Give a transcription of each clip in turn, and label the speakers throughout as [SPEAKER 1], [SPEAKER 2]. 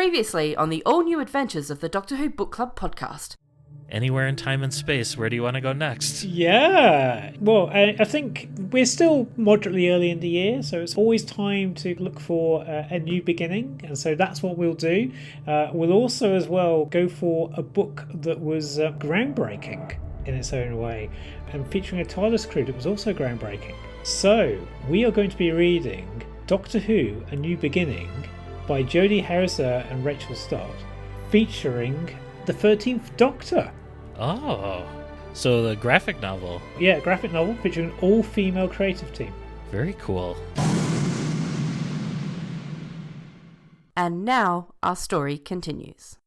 [SPEAKER 1] Previously on the all-new adventures of the Doctor Who Book Club podcast.
[SPEAKER 2] Anywhere in time and space, where do you want to go next?
[SPEAKER 3] Yeah, well, I think we're still moderately early in the year, so it's always time to look for a new beginning, and so that's what we'll do. We'll also as well go for a book that was groundbreaking in its own way, and featuring a TARDIS crew that was also groundbreaking. So, we are going to be reading Doctor Who, A New Beginning by Jody Houser and Rachael Stott, featuring the 13th Doctor.
[SPEAKER 2] Oh, so the graphic novel.
[SPEAKER 3] Yeah, graphic novel featuring an all-female creative team.
[SPEAKER 2] Very cool.
[SPEAKER 1] And now our story continues.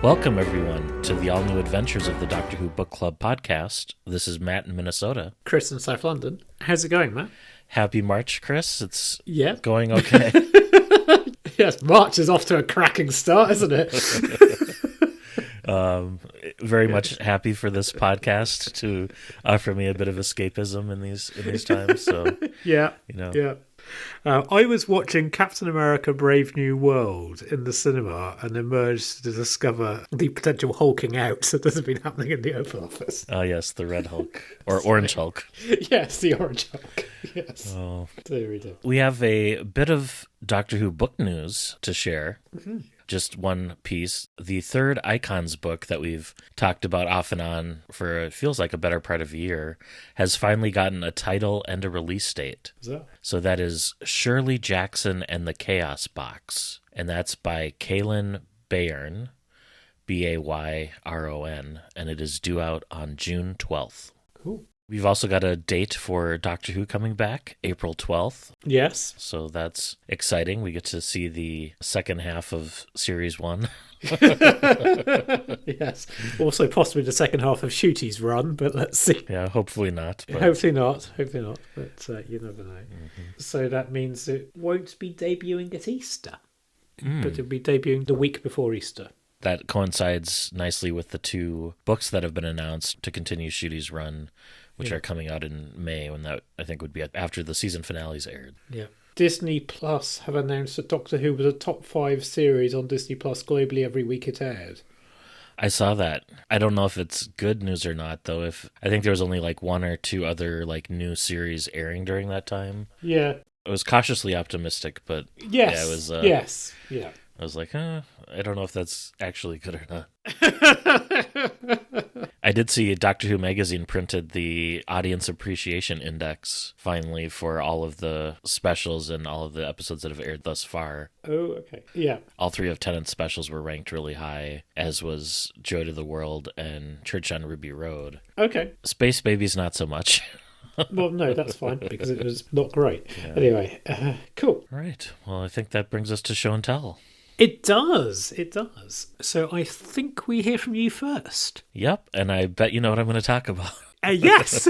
[SPEAKER 2] Welcome, everyone, to the all-new adventures of the Doctor Who Book Club podcast. This is Matt in Minnesota.
[SPEAKER 3] Chris in South London. How's it going, Matt?
[SPEAKER 2] Happy March, Chris. It's
[SPEAKER 3] Yeah.
[SPEAKER 2] going okay.
[SPEAKER 3] Yes, March is off to a cracking start, isn't it?
[SPEAKER 2] Very much happy for this podcast to offer me a bit of escapism in these times. So
[SPEAKER 3] Yeah.
[SPEAKER 2] Yeah.
[SPEAKER 3] I was watching Captain America Brave New World in the cinema and emerged to discover the potential hulking out that has been happening in the Oval Office.
[SPEAKER 2] Yes, the Red Hulk or Orange Hulk.
[SPEAKER 3] Yes, the Orange Hulk. Yes.
[SPEAKER 2] Oh,
[SPEAKER 3] There we go.
[SPEAKER 2] we have a bit of Doctor Who book news to share.
[SPEAKER 3] Mm-hmm.
[SPEAKER 2] Just one piece. The third Icons book that we've talked about off and on for it feels like a better part of a year has finally gotten a title and a release date. So that is Shirley Jackson and the Chaos Box. And that's by Kaylin Bayron, Bayron, and it is due out on June 12th.
[SPEAKER 3] Cool.
[SPEAKER 2] We've also got a date for Doctor Who coming back, April 12th.
[SPEAKER 3] Yes.
[SPEAKER 2] So that's exciting. We get to see the second half of Series 1.
[SPEAKER 3] Yes. Also possibly the second half of Shooty's run, but let's see.
[SPEAKER 2] Yeah, hopefully not. But...
[SPEAKER 3] Hopefully not, but you never know. Mm-hmm. So that means it won't be debuting at Easter, but it'll be debuting the week before Easter.
[SPEAKER 2] That coincides nicely with the two books that have been announced to continue Shooty's run, which are coming out in May, when that I think would be after the season finales aired.
[SPEAKER 3] Yeah. Disney Plus have announced that Doctor Who was a top 5 series on Disney Plus globally every week it aired.
[SPEAKER 2] I saw that. I don't know if it's good news or not, though. I think there was only like one or two other like new series airing during that time.
[SPEAKER 3] Yeah.
[SPEAKER 2] I was cautiously optimistic, but
[SPEAKER 3] Yes.
[SPEAKER 2] yeah, it was.
[SPEAKER 3] Yes. Yeah.
[SPEAKER 2] I was like, I don't know if that's actually good or not. I did see Doctor Who Magazine printed the Audience Appreciation Index finally for all of the specials and all of the episodes that have aired thus far.
[SPEAKER 3] Oh, okay. Yeah.
[SPEAKER 2] All three of Tennant's specials were ranked really high, as was Joy to the World and Church on Ruby Road.
[SPEAKER 3] Okay.
[SPEAKER 2] Space Babies, not so much.
[SPEAKER 3] Well, no, that's fine, because it was not great.
[SPEAKER 2] Yeah.
[SPEAKER 3] Anyway, cool.
[SPEAKER 2] All right. Well, I think that brings us to show and tell.
[SPEAKER 3] It does. So I think we hear from you first.
[SPEAKER 2] Yep, and I bet you know what I'm going to talk about.
[SPEAKER 3] Yes!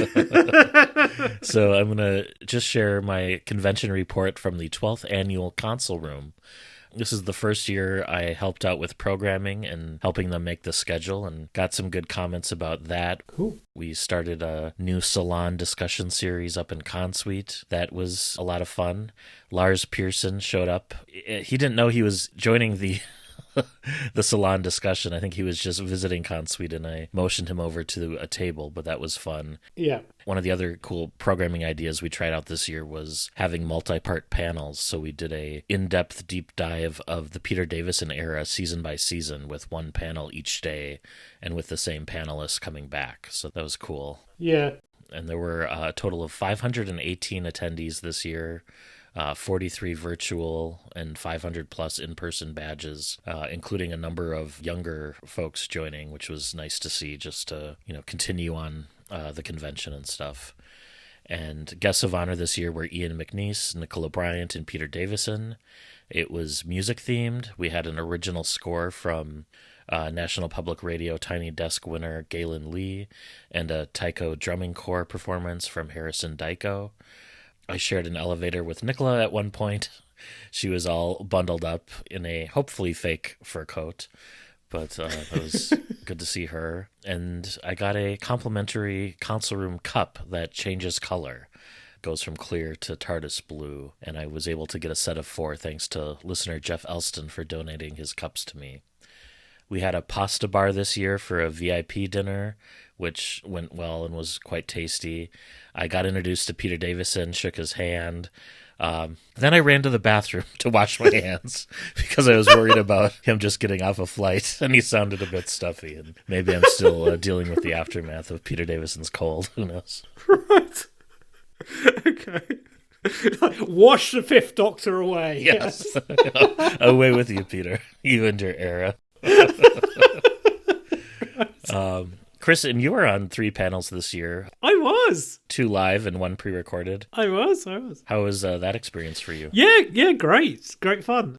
[SPEAKER 2] So I'm going to just share my convention report from the 12th Annual Console Room. This is the first year I helped out with programming and helping them make the schedule, and got some good comments about that.
[SPEAKER 3] Cool.
[SPEAKER 2] We started a new salon discussion series up in Consuite. That was a lot of fun. Lars Pearson showed up. He didn't know he was joining the the salon discussion. I think he was just visiting Consuite, and I motioned him over to a table, but that was fun.
[SPEAKER 3] Yeah.
[SPEAKER 2] One of the other cool programming ideas we tried out this year was having multi-part panels. So we did a in-depth deep dive of the Peter Davison era season by season with one panel each day and with the same panelists coming back. So that was cool.
[SPEAKER 3] Yeah.
[SPEAKER 2] And there were a total of 518 attendees this year, 43 virtual and 500 plus in-person badges, including a number of younger folks joining, which was nice to see, just to continue on the convention and stuff. And guests of honor this year were Ian McNeice, Nicola Bryant, and Peter Davison. It was music themed. We had an original score from National Public Radio Tiny Desk winner Galen Lee, and a taiko drumming corps performance from Harrison Daiko. I shared an elevator with Nicola at one point. She was all bundled up in a hopefully fake fur coat, but it was good to see her. And I got a complimentary console room cup that changes color. Goes from clear to TARDIS blue, and I was able to get a set of 4 thanks to listener Jeff Elston for donating his cups to me. We had a pasta bar this year for a VIP dinner, which went well and was quite tasty. I got introduced to Peter Davison, shook his hand. Then I ran to the bathroom to wash my hands because I was worried about him just getting off a flight, and he sounded a bit stuffy, and maybe I'm still dealing with the aftermath of Peter Davison's cold. Who knows?
[SPEAKER 3] Right. Okay. Wash the Fifth Doctor away.
[SPEAKER 2] Yes. Away with you, Peter. You and your era. Chris, and you were on 3 panels this year.
[SPEAKER 3] I was.
[SPEAKER 2] 2 live and 1 pre-recorded.
[SPEAKER 3] I was.
[SPEAKER 2] How was that experience for you?
[SPEAKER 3] Yeah, great. Great fun.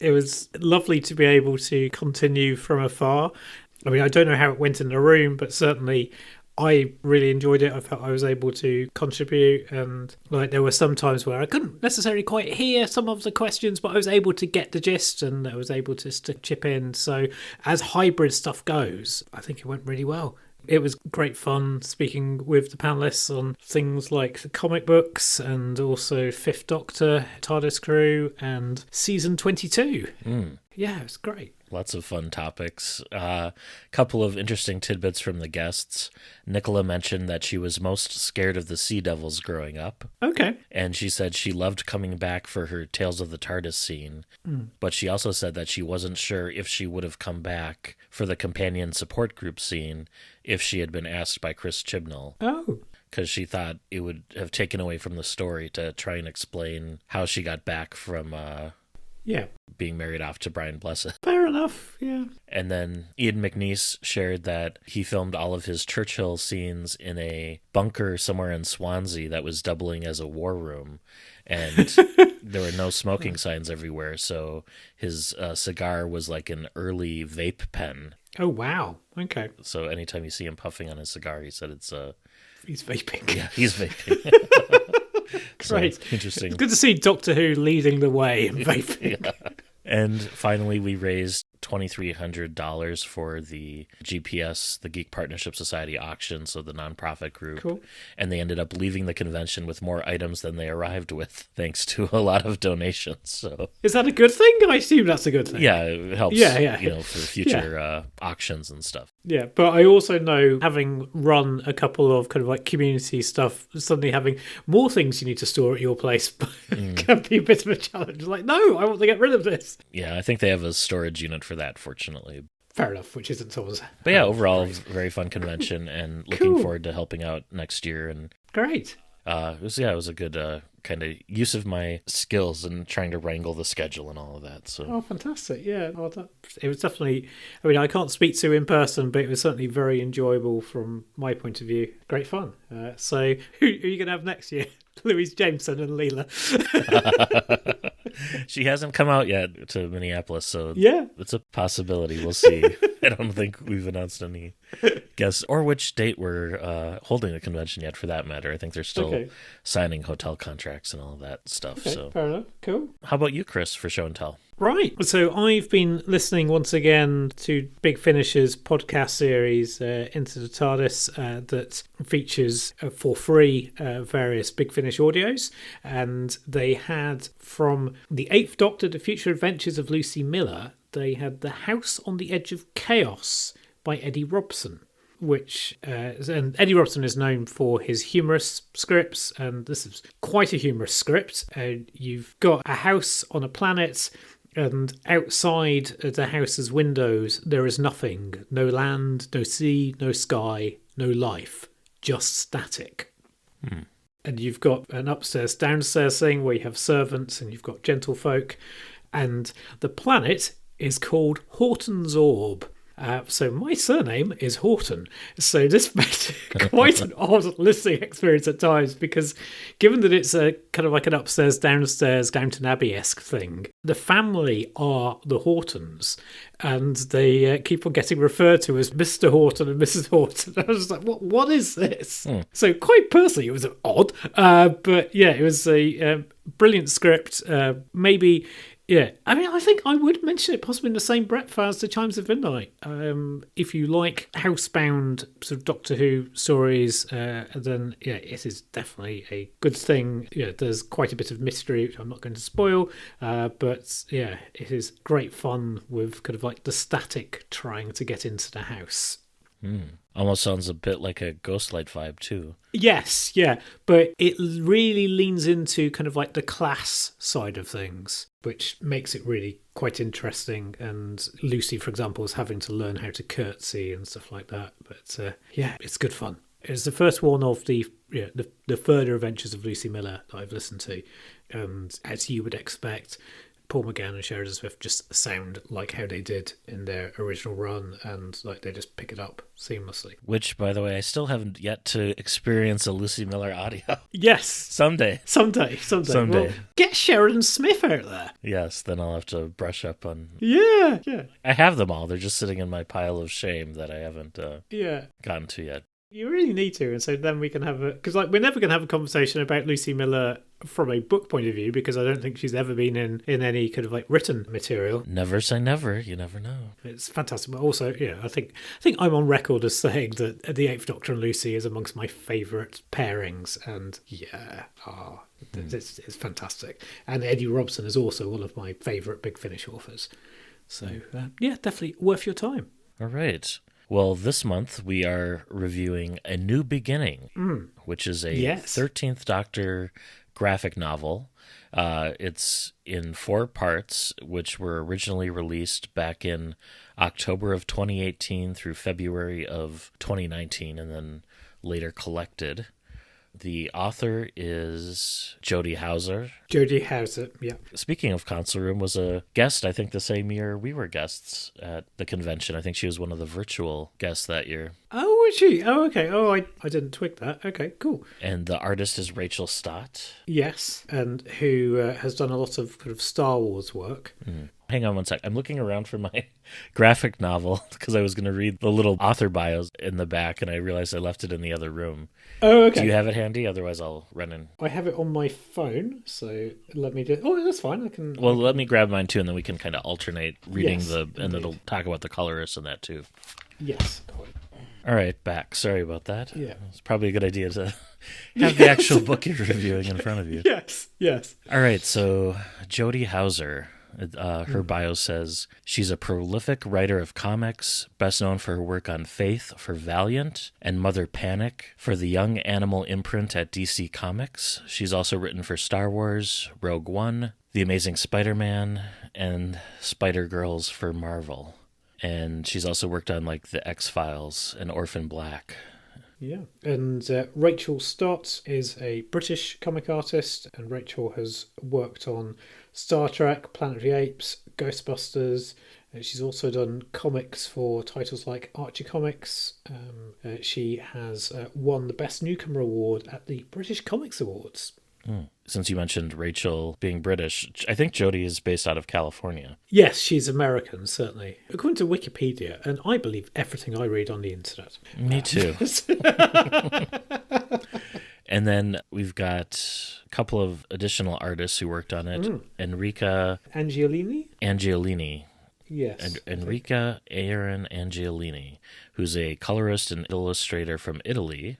[SPEAKER 3] It was lovely to be able to continue from afar. I mean, I don't know how it went in the room, but certainly I really enjoyed it. I felt I was able to contribute, and there were some times where I couldn't necessarily quite hear some of the questions, but I was able to get the gist, and I was able to chip in. So as hybrid stuff goes, I think it went really well. It was great fun speaking with the panelists on things like the comic books and also Fifth Doctor, TARDIS crew, and season 22. Yeah, it was great.
[SPEAKER 2] Lots of fun topics. Couple of interesting tidbits from the guests. Nicola mentioned that she was most scared of the Sea Devils growing up.
[SPEAKER 3] Okay.
[SPEAKER 2] And she said she loved coming back for her Tales of the TARDIS scene. But she also said that she wasn't sure if she would have come back for the companion support group scene if she had been asked by Chris Chibnall.
[SPEAKER 3] Oh.
[SPEAKER 2] Because she thought it would have taken away from the story to try and explain how she got back from being married off to Brian Blessed.
[SPEAKER 3] Fair enough, yeah.
[SPEAKER 2] And then Ian McNeice shared that he filmed all of his Churchill scenes in a bunker somewhere in Swansea that was doubling as a war room. And there were no smoking signs everywhere, so his cigar was like an early vape pen.
[SPEAKER 3] Oh, wow. Okay.
[SPEAKER 2] So anytime you see him puffing on his cigar, he said
[SPEAKER 3] he's vaping.
[SPEAKER 2] Yeah, he's vaping.
[SPEAKER 3] Great.
[SPEAKER 2] So, interesting.
[SPEAKER 3] It's good to see Doctor Who leading the way in vaping.
[SPEAKER 2] Yeah. And finally, we raised $2,300 for the GPS, the Geek Partnership Society auction, so the nonprofit group.
[SPEAKER 3] Cool.
[SPEAKER 2] And they ended up leaving the convention with more items than they arrived with, thanks to a lot of donations. So
[SPEAKER 3] is that a good thing? I assume that's a good thing.
[SPEAKER 2] Yeah, it helps. For future auctions and stuff.
[SPEAKER 3] Yeah, but I also know, having run a couple of kind of like community stuff, suddenly having more things you need to store at your place can be a bit of a challenge. Like, no, I want to get rid of this.
[SPEAKER 2] Yeah, I think they have a storage unit for that, fortunately.
[SPEAKER 3] Fair enough, which isn't always.
[SPEAKER 2] But yeah, overall, very fun convention, and looking forward to helping out next year. And
[SPEAKER 3] great.
[SPEAKER 2] It was a good kind of use of my skills and trying to wrangle the schedule and all of that. So.
[SPEAKER 3] Oh, fantastic! Yeah, it was definitely. I mean, I can't speak to in person, but it was certainly very enjoyable from my point of view. Great fun. So, who are you going to have next year? Louise Jameson and Leela.
[SPEAKER 2] She hasn't come out yet to Minneapolis, so
[SPEAKER 3] yeah,
[SPEAKER 2] it's a possibility. We'll see. I don't think we've announced any guests or which date we're holding the convention yet, for that matter. I think they're still signing hotel contracts and all of that stuff.
[SPEAKER 3] Okay,
[SPEAKER 2] so
[SPEAKER 3] fair enough. Cool.
[SPEAKER 2] How about you, Chris, for show and tell?
[SPEAKER 3] Right. So I've been listening once again to Big Finish's podcast series, Into the TARDIS, that features for free various Big Finish audios. And they had from The Eighth Doctor, The Future Adventures of Lucy Miller, they had The House on the Edge of Chaos by Eddie Robson. And Eddie Robson is known for his humorous scripts, and this is quite a humorous script. You've got a house on a planet, and outside the house's windows there is nothing. No land, no sea, no sky, no life. just static. And you've got an upstairs downstairs thing where you have servants and you've got gentlefolk, and the planet is called Horton's Orb. So my surname is Horton. So this made quite an odd listening experience at times, because given that it's a kind of like an upstairs, downstairs, Downton Abbey-esque thing, the family are the Hortons, and they keep on getting referred to as Mr. Horton and Mrs. Horton. I was like, what is this? So quite personally, it was odd. But yeah, it was a brilliant script. Maybe... Yeah, I mean, I think I would mention it possibly in the same breath as The Chimes of Midnight. If you like housebound sort of Doctor Who stories, then yeah, it is definitely a good thing. Yeah, there's quite a bit of mystery, which I'm not going to spoil, but yeah, it is great fun with kind of like the static trying to get into the house.
[SPEAKER 2] Almost sounds a bit like a Ghostlight vibe too.
[SPEAKER 3] Yes, yeah, but it really leans into kind of like the class side of things, which makes it really quite interesting. And Lucy, for example, is having to learn how to curtsy and stuff like that. But yeah, it's good fun. It's the first one of the further adventures of Lucy Miller that I've listened to, and as you would expect, Paul McGann and Sheridan Smith just sound like how they did in their original run, and like they just pick it up seamlessly.
[SPEAKER 2] Which, by the way, I still haven't yet to experience a Lucy Miller audio.
[SPEAKER 3] Yes.
[SPEAKER 2] Someday.
[SPEAKER 3] Well, get Sheridan Smith out there.
[SPEAKER 2] Yes, then I'll have to brush up on...
[SPEAKER 3] Yeah.
[SPEAKER 2] I have them all. They're just sitting in my pile of shame that I haven't gotten to yet.
[SPEAKER 3] You really need to, and so then we can have because like we're never going to have a conversation about Lucy Miller from a book point of view, because I don't think she's ever been in any kind of like written material.
[SPEAKER 2] Never say never. You never know.
[SPEAKER 3] It's fantastic. But also, yeah, I think I'm on record as saying that the Eighth Doctor and Lucy is amongst my favourite pairings, and yeah, it's fantastic. And Eddie Robson is also one of my favourite Big Finish authors. So yeah, definitely worth your time.
[SPEAKER 2] All right. Well, this month we are reviewing A New Beginning, which is a 13th Doctor graphic novel. It's in 4 parts, which were originally released back in October of 2018 through February of 2019, and then later collected. The author is Jody Houser.
[SPEAKER 3] Jody Houser, yeah.
[SPEAKER 2] Speaking of Console Room, was a guest, I think, the same year we were guests at the convention. I think she was one of the virtual guests that year.
[SPEAKER 3] Oh, was she? Oh, okay. Oh, I didn't twig that. Okay, cool.
[SPEAKER 2] And the artist is Rachael Stott.
[SPEAKER 3] Yes, and who has done a lot of kind of Star Wars work.
[SPEAKER 2] Hang on one sec. I'm looking around for my graphic novel because I was going to read the little author bios in the back, and I realized I left it in the other room.
[SPEAKER 3] Oh, okay.
[SPEAKER 2] Do you have it handy? Otherwise, I'll run in.
[SPEAKER 3] I have it on my phone, so let me do... Oh, that's fine. I can...
[SPEAKER 2] Well, let me grab mine, too, and then we can kind of alternate reading
[SPEAKER 3] indeed.
[SPEAKER 2] And it'll talk about the colorists and that, too.
[SPEAKER 3] Yes.
[SPEAKER 2] All right, back. Sorry about that.
[SPEAKER 3] Yeah.
[SPEAKER 2] It's probably a good idea to have the actual book you're reviewing in front of you.
[SPEAKER 3] Yes.
[SPEAKER 2] All right, so Jody Houser... her bio says she's a prolific writer of comics, best known for her work on Faith for Valiant and Mother Panic for the Young Animal imprint at DC Comics. She's also written for Star Wars, Rogue One, The Amazing Spider-Man, and Spider-Girls for Marvel. And she's also worked on like The X-Files and Orphan Black.
[SPEAKER 3] Yeah, and Rachael Stott is a British comic artist, and Rachael has worked on Star Trek, Planet of the Apes, Ghostbusters. She's also done comics for titles like Archie Comics. She has won the Best Newcomer Award at the British Comics Awards.
[SPEAKER 2] Since you mentioned Rachael being British, I think Jody is based out of California.
[SPEAKER 3] Yes, she's American, certainly. According to Wikipedia, and I believe everything I read on the internet.
[SPEAKER 2] Me too. And then we've got a couple of additional artists who worked on it. Enrica Angiolini.
[SPEAKER 3] Yes.
[SPEAKER 2] Enrica Aaron Angiolini, who's a colorist and illustrator from Italy.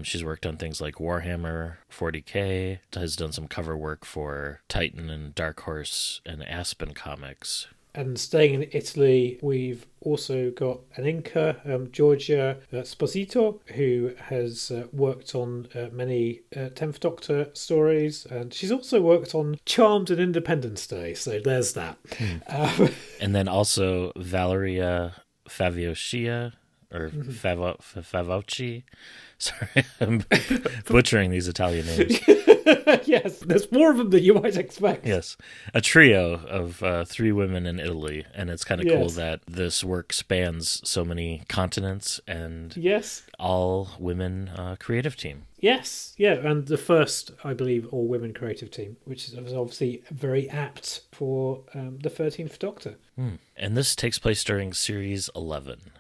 [SPEAKER 2] She's worked on things like Warhammer 40K, has done some cover work for Titan and Dark Horse and Aspen Comics. And
[SPEAKER 3] staying in Italy, we've also got an Inca, Giorgia Sposito, who has worked on many 10th Doctor stories, and she's also worked on Charmed and Independence Day, so there's that. And then also Valeria Faviocia,
[SPEAKER 2] or Favocci. Sorry, I'm butchering these Italian names.
[SPEAKER 3] Yes, there's more of them than you might expect.
[SPEAKER 2] Yes, a trio of 3 women in Italy, and it's kind of cool
[SPEAKER 3] Yes.
[SPEAKER 2] that this work spans so many continents and
[SPEAKER 3] Yes.
[SPEAKER 2] all women creative team.
[SPEAKER 3] Yes, yeah, and the first, I believe, all-women creative team, which is obviously very apt for the 13th Doctor.
[SPEAKER 2] And this takes place during Series 11.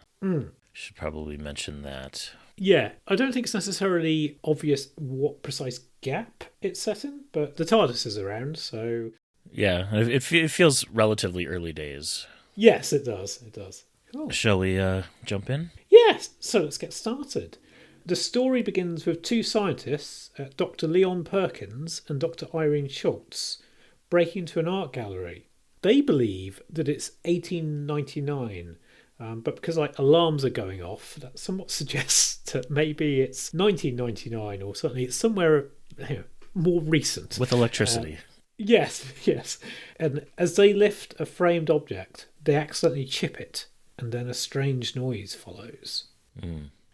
[SPEAKER 2] Should probably mention that.
[SPEAKER 3] Yeah, I don't think it's necessarily obvious what precise gap it's set in, but the TARDIS is around, so...
[SPEAKER 2] Yeah, it feels relatively early days.
[SPEAKER 3] Yes, it does, it does. Cool.
[SPEAKER 2] Shall we jump in?
[SPEAKER 3] Yes, so let's get started. The story begins with 2 scientists, Dr. Leon Perkins and Dr. Irene Schultz, breaking into an art gallery. They believe that it's 1899, but because alarms are going off, that somewhat suggests that maybe it's 1999, or certainly it's somewhere more recent.
[SPEAKER 2] With electricity.
[SPEAKER 3] Yes. And as they lift a framed object, they accidentally chip it, and then a strange noise follows.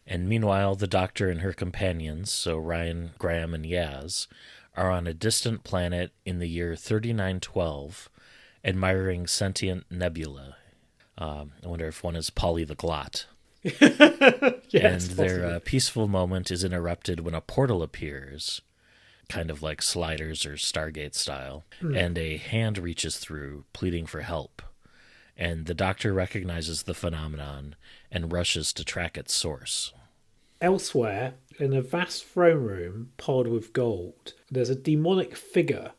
[SPEAKER 2] And meanwhile, the Doctor and her companions, so Ryan, Graham, and Yaz, are on a distant planet in the year 3912, admiring sentient nebula. I wonder if one is Polly the Glot.
[SPEAKER 3] Yes,
[SPEAKER 2] and their peaceful moment is interrupted when a portal appears, kind of like Sliders or Stargate style, and a hand reaches through, pleading for help. And the Doctor recognizes the phenomenon and rushes to track its source.
[SPEAKER 3] Elsewhere, in a vast throne room piled with gold, there's a demonic figure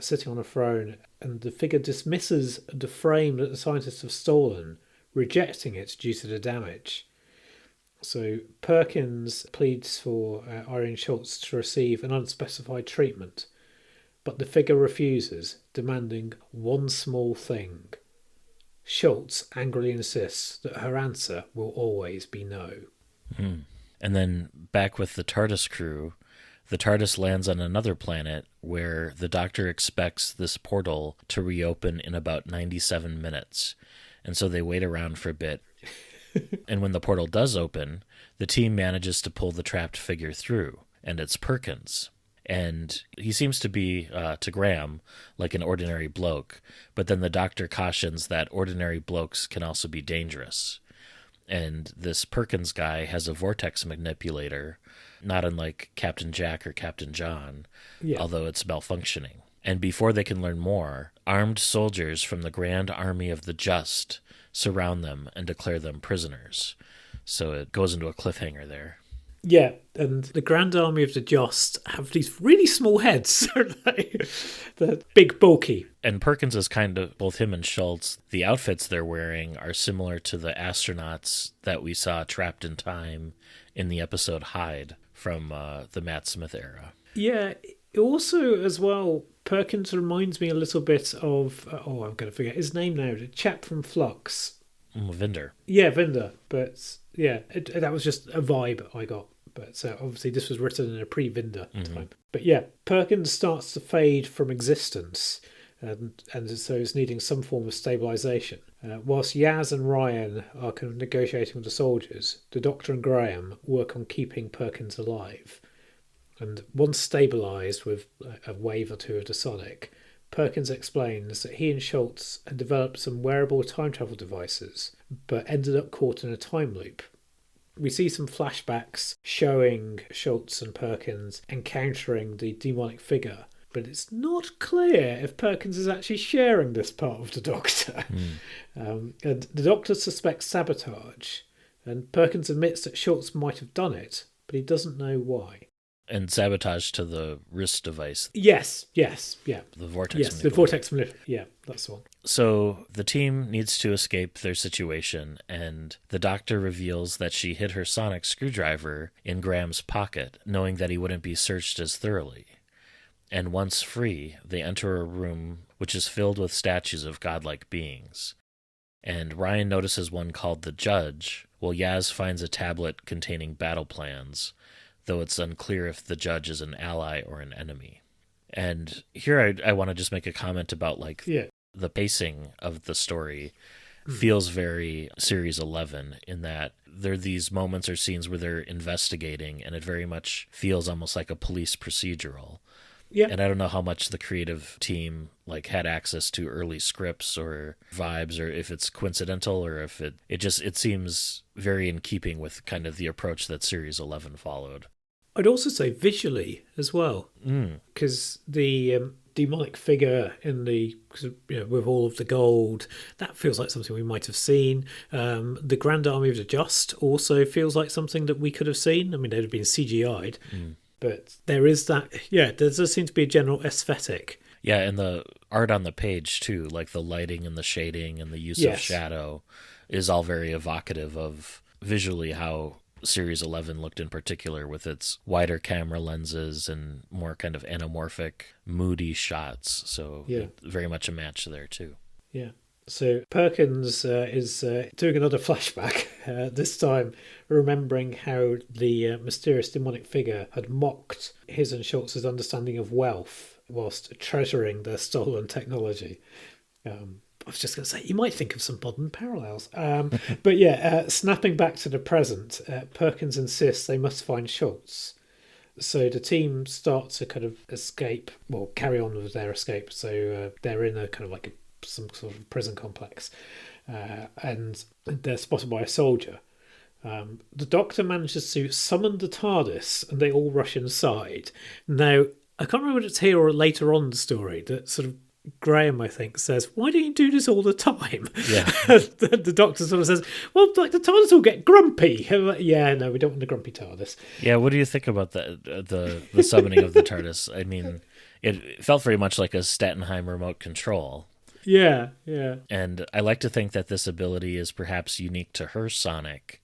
[SPEAKER 3] sitting on a throne, and the figure dismisses the frame that the scientists have stolen, rejecting it due to the damage. So Perkins pleads for Irene Schultz to receive an unspecified treatment, but the figure refuses, demanding one small thing. Schultz angrily insists that her answer will always be no.
[SPEAKER 2] And then back with the TARDIS crew, the TARDIS lands on another planet where the Doctor expects this portal to reopen in about 97 minutes. And so they wait around for a bit. And when the portal does open, the team manages to pull the trapped figure through. And it's Perkins. And he seems to be, to Graham, like an ordinary bloke. But then the Doctor cautions that ordinary blokes can also be dangerous. And this Perkins guy has a vortex manipulator, not unlike Captain Jack or Captain John, although it's malfunctioning. And before they can learn more, armed soldiers from the Grand Army of the Just surround them and declare them prisoners. So it goes into a cliffhanger there.
[SPEAKER 3] Yeah, and the Grand Army of the Just have these really small heads, aren't they? They're big, bulky.
[SPEAKER 2] And Perkins is kind of, both him and Schultz, the outfits they're wearing are similar to the astronauts that we saw trapped in time in the episode Hyde from the Matt Smith era.
[SPEAKER 3] Yeah, also as well, Perkins reminds me a little bit of, I'm going to forget his name now, the chap from Flux.
[SPEAKER 2] Vinder.
[SPEAKER 3] Yeah, Vinder, but yeah, that was just a vibe I got. But obviously this was written in a pre-Vinder time. But yeah, Perkins starts to fade from existence, and so is needing some form of stabilisation. Whilst Yaz and Ryan are kind of negotiating with the soldiers, the Doctor and Graham work on keeping Perkins alive. And once stabilised with a wave or two of the sonic, Perkins explains that he and Schultz had developed some wearable time travel devices, but ended up caught in a time loop. We see some flashbacks showing Schultz and Perkins encountering the demonic figure, but it's not clear if Perkins is actually sharing this part of the Doctor. And the Doctor suspects sabotage, and Perkins admits that Schultz might have done it, but he doesn't know why.
[SPEAKER 2] And sabotage to the wrist device.
[SPEAKER 3] Yes, yeah.
[SPEAKER 2] The vortex
[SPEAKER 3] Yes, the vortex manipulator. Yeah, that's the one.
[SPEAKER 2] So the team needs to escape their situation, and the Doctor reveals that she hid her sonic screwdriver in Graham's pocket, knowing that he wouldn't be searched as thoroughly. And once free, they enter a room which is filled with statues of godlike beings. And Ryan notices one called the Judge, while Yaz finds a tablet containing battle plans, though it's unclear if the Judge is an ally or an enemy. And here I want to just make a comment about the pacing of the story feels very Series 11 in that there are these moments or scenes where they're investigating, and it very much feels almost like a police procedural.
[SPEAKER 3] Yeah.
[SPEAKER 2] And I don't know how much the creative team had access to early scripts or vibes, or if it's coincidental, or if it seems very in keeping with kind of the approach that Series 11 followed.
[SPEAKER 3] I'd also say visually as well, because the demonic figure in with all of the gold, that feels like something we might have seen. The Grand Army of the Just also feels like something that we could have seen. I mean, they'd have been CGI'd. But there is that, there does seem to be a general aesthetic.
[SPEAKER 2] Yeah, and the art on the page, too, like the lighting and the shading and the use of shadow is all very evocative of visually how Series 11 looked in particular, with its wider camera lenses and more kind of anamorphic, moody shots. So very much a match there, too. Yeah.
[SPEAKER 3] So Perkins is doing another flashback, this time remembering how the mysterious demonic figure had mocked his and Schultz's understanding of wealth whilst treasuring their stolen technology. I was just going to say, you might think of some modern parallels. But snapping back to the present, Perkins insists they must find Schultz. So the team starts to kind of carry on with their escape. So they're in a kind of like some sort of prison complex, and they're spotted by a soldier. The Doctor manages to summon the TARDIS, and they all rush inside. Now, I can't remember if it's here or later on in the story that sort of Graham, I think, says, "Why don't you do this all the time?"
[SPEAKER 2] Yeah.
[SPEAKER 3] The Doctor sort of says, "Well, the TARDIS will get grumpy." Like, yeah, no, we don't want a grumpy TARDIS.
[SPEAKER 2] Yeah, what do you think about the summoning of the TARDIS? I mean, it felt very much like a Stattenheim remote control.
[SPEAKER 3] Yeah.
[SPEAKER 2] And I like to think that this ability is perhaps unique to her Sonic,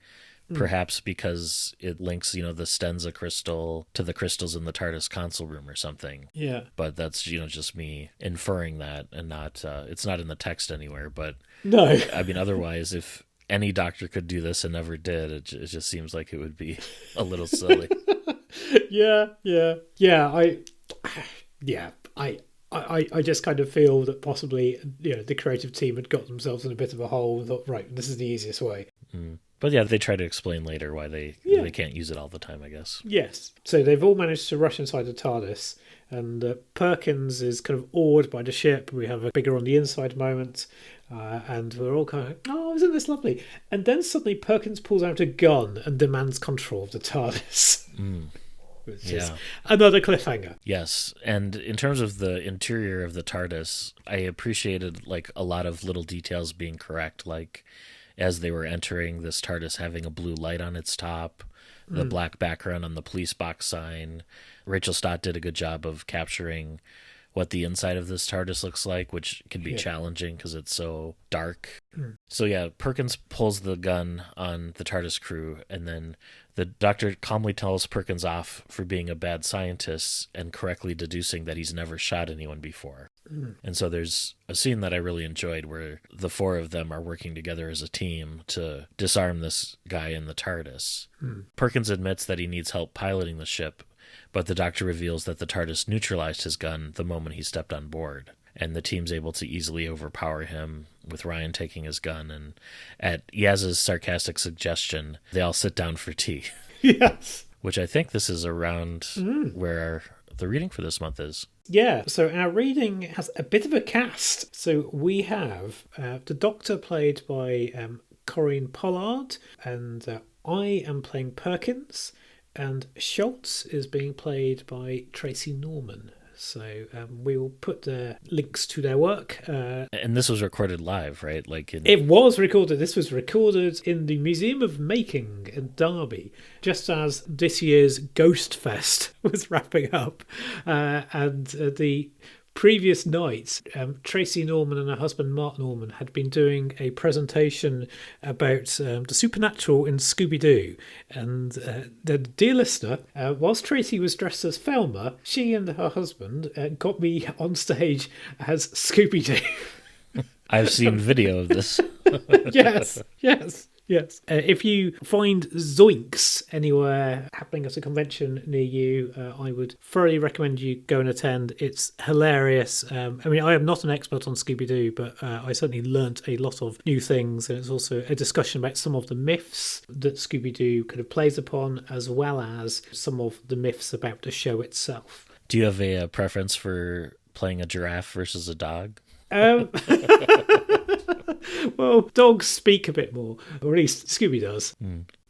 [SPEAKER 2] perhaps because it links, the Stenza crystal to the crystals in the TARDIS console room or something.
[SPEAKER 3] Yeah.
[SPEAKER 2] But that's, just me inferring that, and not, it's not in the text anywhere. But
[SPEAKER 3] no,
[SPEAKER 2] I mean, otherwise, if any Doctor could do this and never did, it just seems like it would be a little silly.
[SPEAKER 3] I just kind of feel that possibly the creative team had got themselves in a bit of a hole and thought, right, this is the easiest way.
[SPEAKER 2] But they try to explain later why they can't use it all the time, I guess.
[SPEAKER 3] Yes. So they've all managed to rush inside the TARDIS, and Perkins is kind of awed by the ship. We have a bigger on the inside moment, and we're all kind of like, oh, isn't this lovely? And then suddenly Perkins pulls out a gun and demands control of the TARDIS. Which is another cliffhanger.
[SPEAKER 2] Yes, and in terms of the interior of the TARDIS, I appreciated a lot of little details being correct, like as they were entering this TARDIS having a blue light on its top, the black background on the police box sign. Rachael Stott did a good job of capturing what the inside of this TARDIS looks like, which can be challenging because it's so dark. So Perkins pulls the gun on the TARDIS crew, and then the Doctor calmly tells Perkins off for being a bad scientist and correctly deducing that he's never shot anyone before. And so there's a scene that I really enjoyed where the four of them are working together as a team to disarm this guy in the TARDIS. Perkins admits that he needs help piloting the ship, but the Doctor reveals that the TARDIS neutralized his gun the moment he stepped on board, and the team's able to easily overpower him, with Ryan taking his gun, and at Yaz's sarcastic suggestion, they all sit down for tea.
[SPEAKER 3] Yes.
[SPEAKER 2] Which I think this is around where the reading for this month is.
[SPEAKER 3] Yeah, so our reading has a bit of a cast. So we have the Doctor played by Corinne Pollard, and I am playing Perkins, and Schultz is being played by Tracy Norman. So we will put the links to their work.
[SPEAKER 2] And this was recorded live, right?
[SPEAKER 3] It was recorded. This was recorded in the Museum of Making in Derby, just as this year's Ghost Fest was wrapping up. And the previous night, Tracy Norman and her husband Mark Norman had been doing a presentation about the supernatural in Scooby-Doo. And the dear listener, whilst Tracy was dressed as Thelma, she and her husband got me on stage as Scooby-Doo.
[SPEAKER 2] I've seen video of this.
[SPEAKER 3] Yes. Yes. If you find Zoinks anywhere happening at a convention near you, I would thoroughly recommend you go and attend. It's hilarious. I am not an expert on Scooby-Doo, but I certainly learnt a lot of new things, and it's also a discussion about some of the myths that Scooby-Doo kind of plays upon, as well as some of the myths about the show itself.
[SPEAKER 2] Do you have a preference for playing a giraffe versus a dog?
[SPEAKER 3] Well, dogs speak a bit more, or at least Scooby does.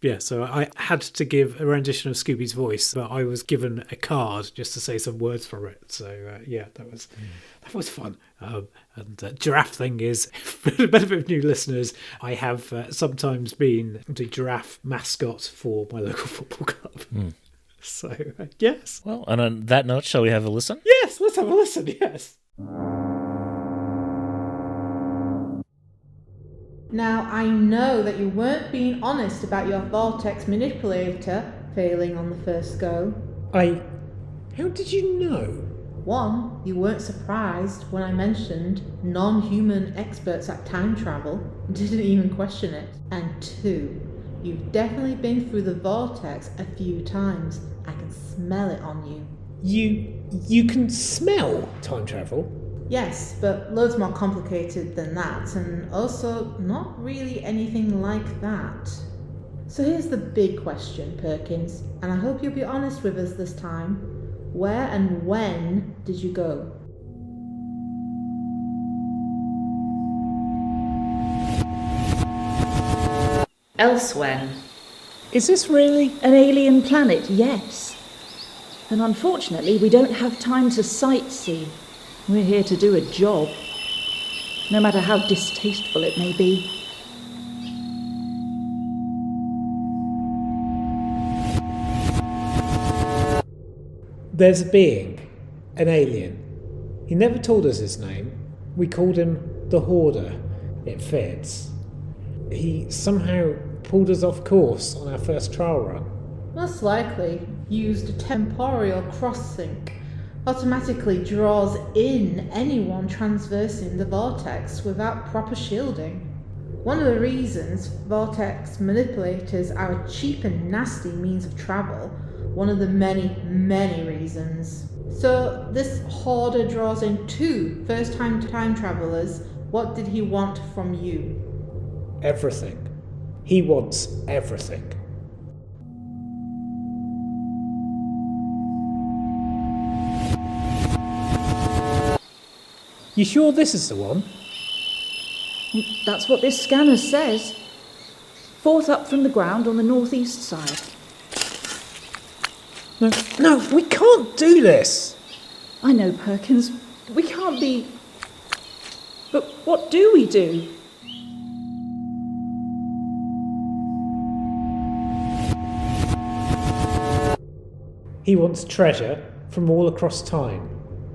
[SPEAKER 3] Yeah, so I had to give a rendition of Scooby's voice, but I was given a card just to say some words for it. So that was fun. And giraffe thing is, for the benefit of new listeners, I have sometimes been the giraffe mascot for my local football club. So yes.
[SPEAKER 2] Well, and on that note, shall we have a listen?
[SPEAKER 3] Yes, let's have a listen. Yes.
[SPEAKER 4] Now, I know that you weren't being honest about your vortex manipulator failing on the first go.
[SPEAKER 3] How did you know?
[SPEAKER 4] 1, you weren't surprised when I mentioned non-human experts at time travel. Didn't even question it. And 2, you've definitely been through the vortex a few times. I can smell it on you.
[SPEAKER 3] You can smell time travel?
[SPEAKER 4] Yes, but loads more complicated than that, and also not really anything like that. So here's the big question, Perkins, and I hope you'll be honest with us this time. Where and when did you go?
[SPEAKER 1] Elsewhere.
[SPEAKER 3] Is this really?
[SPEAKER 5] An alien planet, yes. And unfortunately, we don't have time to sightsee. We're here to do a job, no matter how distasteful it may be.
[SPEAKER 3] There's a being, an alien. He never told us his name. We called him the Hoarder. It fits. He somehow pulled us off course on our first trial run.
[SPEAKER 4] Most likely used a temporal cross-sync. Automatically draws in anyone transversing the vortex without proper shielding. One of the reasons vortex manipulators are a cheap and nasty means of travel, one of the many, many reasons. So this hoarder draws in 2 first-time time travelers. What did he want from you?
[SPEAKER 3] Everything. He wants everything. You sure this is the one?
[SPEAKER 5] That's what this scanner says. 4th up from the ground on the northeast side.
[SPEAKER 3] No, we can't do this.
[SPEAKER 5] I know, Perkins. We can't be... But what do we do?
[SPEAKER 3] He wants treasure from all across time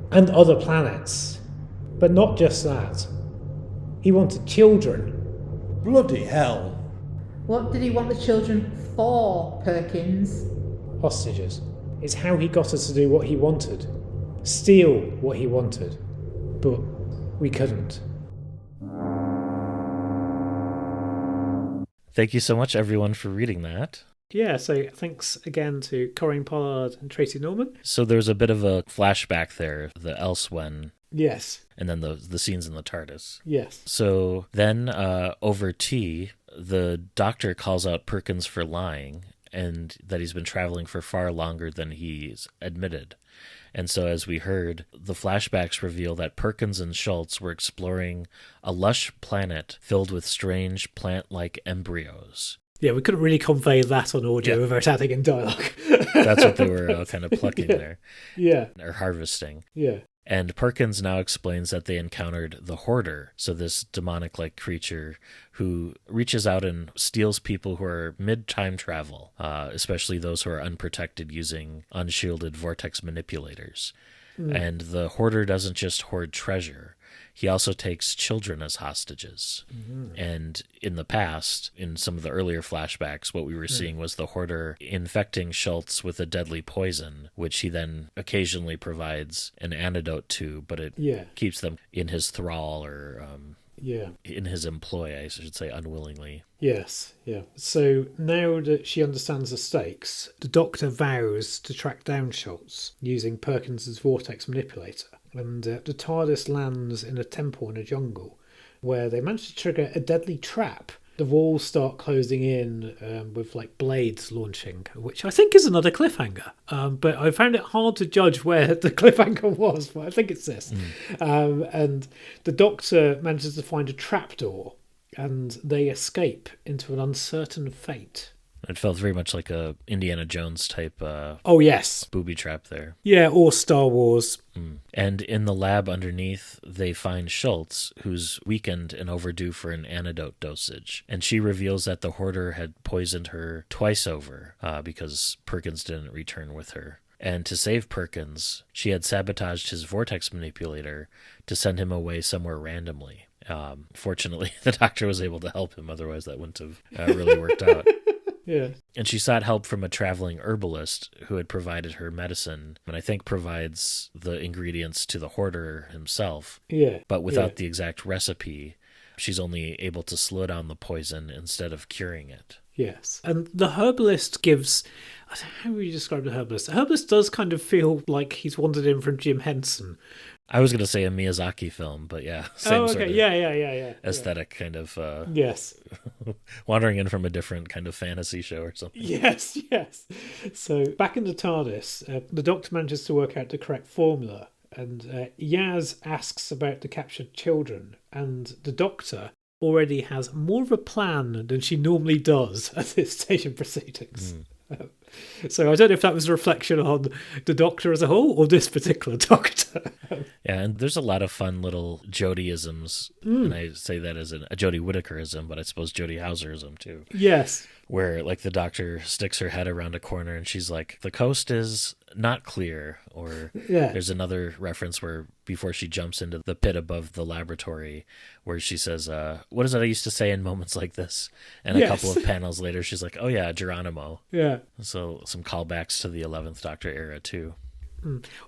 [SPEAKER 3] and other planets. But not just that. He wanted children.
[SPEAKER 6] Bloody hell.
[SPEAKER 4] What did he want the children for, Perkins?
[SPEAKER 3] Hostages. It's how he got us to do what he wanted. Steal what he wanted. But we couldn't.
[SPEAKER 2] Thank you so much, everyone, for reading that.
[SPEAKER 3] Yeah, so thanks again to Corinne Pollard and Tracy Norman.
[SPEAKER 2] So there's a bit of a flashback there, the Elsewhen.
[SPEAKER 3] Yes.
[SPEAKER 2] And then the scenes in the TARDIS.
[SPEAKER 3] Yes.
[SPEAKER 2] So then over tea, the doctor calls out Perkins for lying and that he's been traveling for far longer than he's admitted. And so as we heard, the flashbacks reveal that Perkins and Schultz were exploring a lush planet filled with strange plant-like embryos.
[SPEAKER 3] Yeah, we couldn't really convey that on audio without adding in dialogue.
[SPEAKER 2] That's what they were kind of plucking there.
[SPEAKER 3] Yeah.
[SPEAKER 2] Or harvesting.
[SPEAKER 3] Yeah.
[SPEAKER 2] And Perkins now explains that they encountered the Hoarder, so this demonic-like creature who reaches out and steals people who are mid-time travel, especially those who are unprotected using unshielded vortex manipulators. And the Hoarder doesn't just hoard treasure. He also takes children as hostages. And in the past, in some of the earlier flashbacks, what we were seeing was the Hoarder infecting Schultz with a deadly poison, which he then occasionally provides an antidote to, but it keeps them in his thrall or
[SPEAKER 3] Yeah.
[SPEAKER 2] In his employ, I should say, unwillingly.
[SPEAKER 3] Yes, yeah. So now that she understands the stakes, the Doctor vows to track down Schultz using Perkins's vortex manipulator. And the TARDIS lands in a temple in a jungle where they manage to trigger a deadly trap. The walls start closing in with like blades launching, which I think is another cliffhanger. But I found it hard to judge where the cliffhanger was, but I think it's this. And the Doctor manages to find a trapdoor, and they escape into an uncertain fate.
[SPEAKER 2] It felt very much like a Indiana Jones type
[SPEAKER 3] Oh, yes.
[SPEAKER 2] booby trap there.
[SPEAKER 3] Yeah, or Star Wars.
[SPEAKER 2] And in the lab underneath, they find Schultz, who's weakened and overdue for an antidote dosage. And she reveals that the Hoarder had poisoned her twice over because Perkins didn't return with her. And to save Perkins, she had sabotaged his vortex manipulator to send him away somewhere randomly. Fortunately, the Doctor was able to help him, otherwise that wouldn't have really worked out.
[SPEAKER 3] Yeah.
[SPEAKER 2] And she sought help from a traveling herbalist who had provided her medicine, and I think provides the ingredients to the Hoarder himself.
[SPEAKER 3] Yeah.
[SPEAKER 2] But without the exact recipe, she's only able to slow down the poison instead of curing it.
[SPEAKER 3] Yes. And the herbalist gives... How would you describe the herbalist? The herbalist does kind of feel like he's wandered in from Jim Henson.
[SPEAKER 2] I was going to say a Miyazaki film, but yeah, same sort of
[SPEAKER 3] yeah.
[SPEAKER 2] aesthetic kind of...
[SPEAKER 3] Yes.
[SPEAKER 2] wandering in from a different kind of fantasy show or something.
[SPEAKER 3] Yes. So back in the TARDIS, the Doctor manages to work out the correct formula, and Yaz asks about the captured children, and the Doctor already has more of a plan than she normally does at this stage of proceedings. So I don't know if that was a reflection on the Doctor as a whole or this particular Doctor.
[SPEAKER 2] Yeah, and there's a lot of fun little Jody-isms, and I say that as a Jodie Whittaker-ism, but I suppose Jody Houser-ism too.
[SPEAKER 3] Yes.
[SPEAKER 2] Where like the Doctor sticks her head around a corner and she's like, the coast is not clear. Or there's another reference where before she jumps into the pit above the laboratory where she says, what is it I used to say in moments like this? And a couple of panels later, she's like, oh yeah, Geronimo.
[SPEAKER 3] Yeah.
[SPEAKER 2] So some callbacks to the 11th Doctor era too.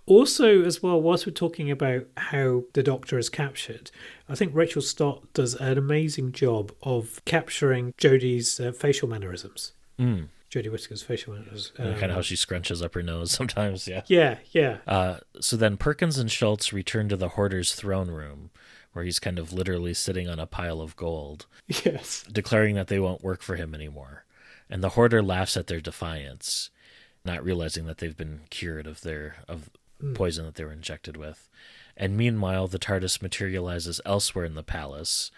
[SPEAKER 3] Also, as well, whilst we're talking about how the Doctor is captured, I think Rachael Stott does an amazing job of capturing Jodie's facial mannerisms. Jodie Whittaker's facial mannerisms.
[SPEAKER 2] Kind of how she scrunches up her nose sometimes, yeah.
[SPEAKER 3] Yeah.
[SPEAKER 2] So then Perkins and Schultz return to the Hoarder's throne room, where he's kind of literally sitting on a pile of gold.
[SPEAKER 3] Yes.
[SPEAKER 2] Declaring that they won't work for him anymore. And the Hoarder laughs at their defiance, not realizing that they've been cured of poison that they were injected with. And meanwhile, the TARDIS materializes elsewhere in the palace,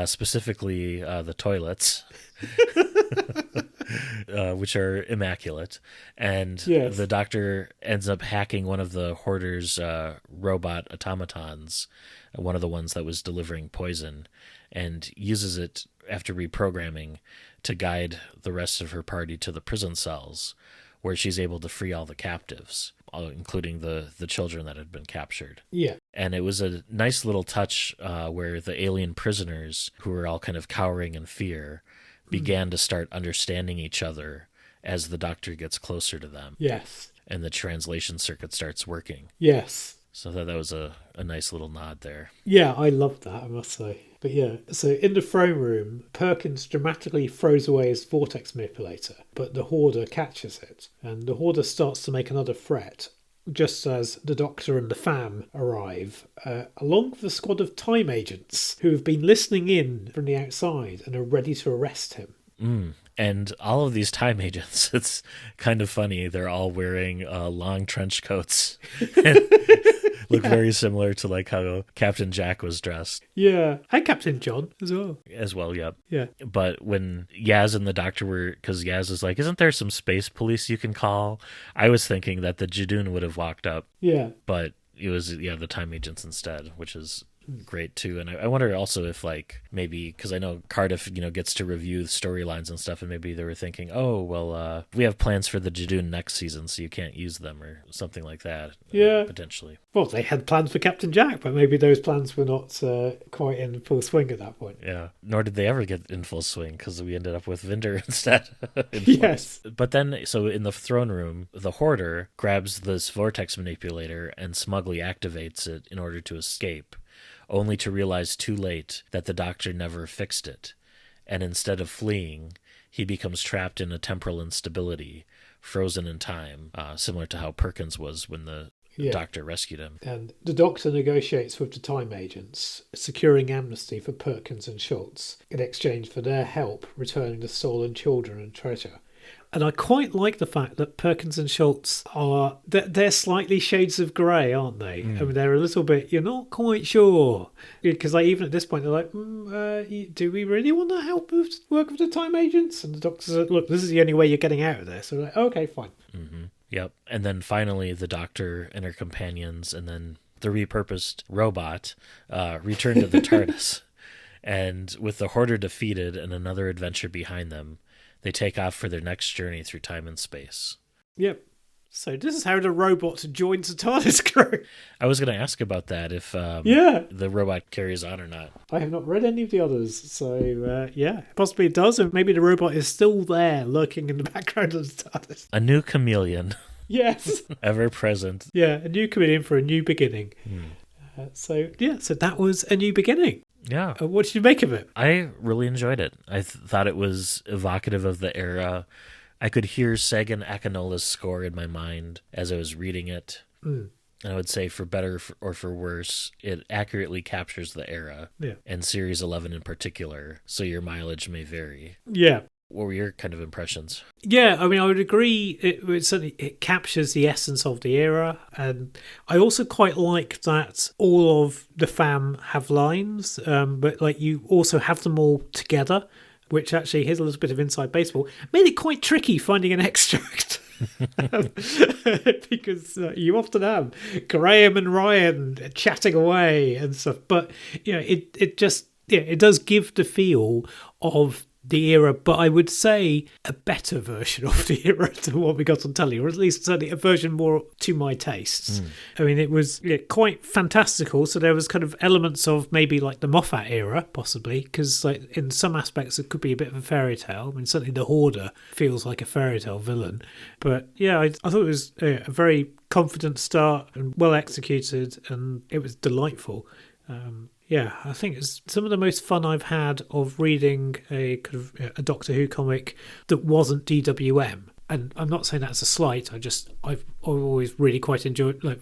[SPEAKER 2] specifically the toilets, which are immaculate. And the Doctor ends up hacking one of the Hoarder's robot automatons, one of the ones that was delivering poison, and uses it after reprogramming to guide the rest of her party to the prison cells, where she's able to free all the captives, including the children that had been captured.
[SPEAKER 3] Yeah.
[SPEAKER 2] And it was a nice little touch where the alien prisoners, who were all kind of cowering in fear, began to start understanding each other as the Doctor gets closer to them.
[SPEAKER 3] Yes.
[SPEAKER 2] And the translation circuit starts working.
[SPEAKER 3] Yes.
[SPEAKER 2] So that was a nice little nod there.
[SPEAKER 3] Yeah, I loved that, I must say. But yeah, so in the throne room, Perkins dramatically throws away his vortex manipulator, but the Hoarder catches it, and the Hoarder starts to make another threat, just as the Doctor and the fam arrive, along with a squad of time agents who have been listening in from the outside and are ready to arrest him.
[SPEAKER 2] And all of these time agents, it's kind of funny, they're all wearing long trench coats. Look very similar to like how Captain Jack was dressed.
[SPEAKER 3] Yeah, and Captain John as well.
[SPEAKER 2] Yep.
[SPEAKER 3] Yeah.
[SPEAKER 2] But when Yaz and the Doctor were, because Yaz is like, isn't there some space police you can call? I was thinking that the Jadoon would have walked up.
[SPEAKER 3] Yeah.
[SPEAKER 2] But it was, the time agents instead, which is great too. And I wonder also if like maybe, because I know Cardiff gets to review the storylines and stuff, and maybe they were thinking, oh well, we have plans for the Jadoon next season, so you can't use them or something like that. Potentially.
[SPEAKER 3] Well, they had plans for Captain Jack, but maybe those plans were not quite in full swing at that point.
[SPEAKER 2] Yeah, nor did they ever get in full swing, because we ended up with Vinder instead.
[SPEAKER 3] Yes.
[SPEAKER 2] But then, so in the throne room, the Hoarder grabs this vortex manipulator and smugly activates it in order to escape, only to realize too late that the Doctor never fixed it, and instead of fleeing, he becomes trapped in a temporal instability, frozen in time, similar to how Perkins was when the Doctor rescued him.
[SPEAKER 3] And the Doctor negotiates with the Time Agents, securing amnesty for Perkins and Schultz in exchange for their help returning the stolen children and treasure. And I quite like the fact that Perkins and Schultz they're slightly shades of grey, aren't they? I mean, they're a little bit, you're not quite sure. Because even at this point, they're like, do we really want to help work with the Time Agents? And the Doctor's like, look, this is the only way you're getting out of this. So they're like, okay, fine.
[SPEAKER 2] Mm-hmm. Yep. And then finally, the Doctor and her companions, and then the repurposed robot, return to the TARDIS. And with the Hoarder defeated and another adventure behind them, they take off for their next journey through time and space.
[SPEAKER 3] Yep. So this is how the robot joins the TARDIS crew.
[SPEAKER 2] I was going to ask about that, if the robot carries on or not.
[SPEAKER 3] I have not read any of the others, so possibly it does, and maybe the robot is still there, lurking in the background of the TARDIS.
[SPEAKER 2] A new chameleon.
[SPEAKER 3] Yes.
[SPEAKER 2] Ever present.
[SPEAKER 3] Yeah, a new chameleon for a new beginning. So that was A New Beginning.
[SPEAKER 2] Yeah.
[SPEAKER 3] What did you make of it?
[SPEAKER 2] I really enjoyed it. I thought it was evocative of the era. I could hear Sagan Akinola's score in my mind as I was reading it. And I would say, for better or for worse, it accurately captures the era. Yeah. And Series 11 in particular, so your mileage may vary.
[SPEAKER 3] Yeah.
[SPEAKER 2] What were your kind of impressions?
[SPEAKER 3] Yeah, I mean, I would agree. It certainly captures the essence of the era, and I also quite like that all of the fam have lines, but like you also have them all together, which actually, here's a little bit of inside baseball, made it quite tricky finding an extract. Because you often have Graham and Ryan chatting away and stuff, but it does give the feel of the era, but I would say a better version of the era than what we got on telly, or at least certainly a version more to my tastes. I mean, it was quite fantastical, so there was kind of elements of maybe like the Moffat era, possibly, because like in some aspects it could be a bit of a fairy tale. I mean, certainly the Hoarder feels like a fairy tale villain, but yeah, I thought it was a very confident start and well executed, and it was delightful. Yeah, I think it's some of the most fun I've had of reading a kind of a Doctor Who comic that wasn't DWM. And I'm not saying that's a slight. I've always really quite enjoyed, like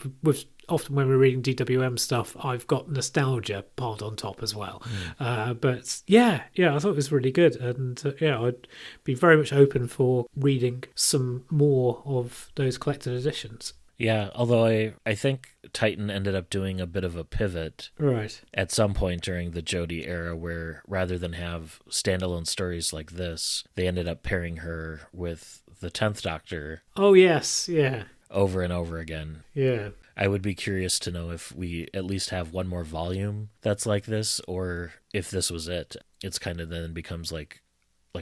[SPEAKER 3] often when we're reading DWM stuff, I've got nostalgia piled on top as well. But yeah, I thought it was really good, and I'd be very much open for reading some more of those collected editions.
[SPEAKER 2] Yeah, although I think Titan ended up doing a bit of a pivot at some point during the Jody era, where rather than have standalone stories like this, they ended up pairing her with the 10th Doctor.
[SPEAKER 3] Oh, yes, yeah.
[SPEAKER 2] Over and over again.
[SPEAKER 3] Yeah.
[SPEAKER 2] I would be curious to know if we at least have one more volume that's like this, or if this was it. It's kind of then becomes like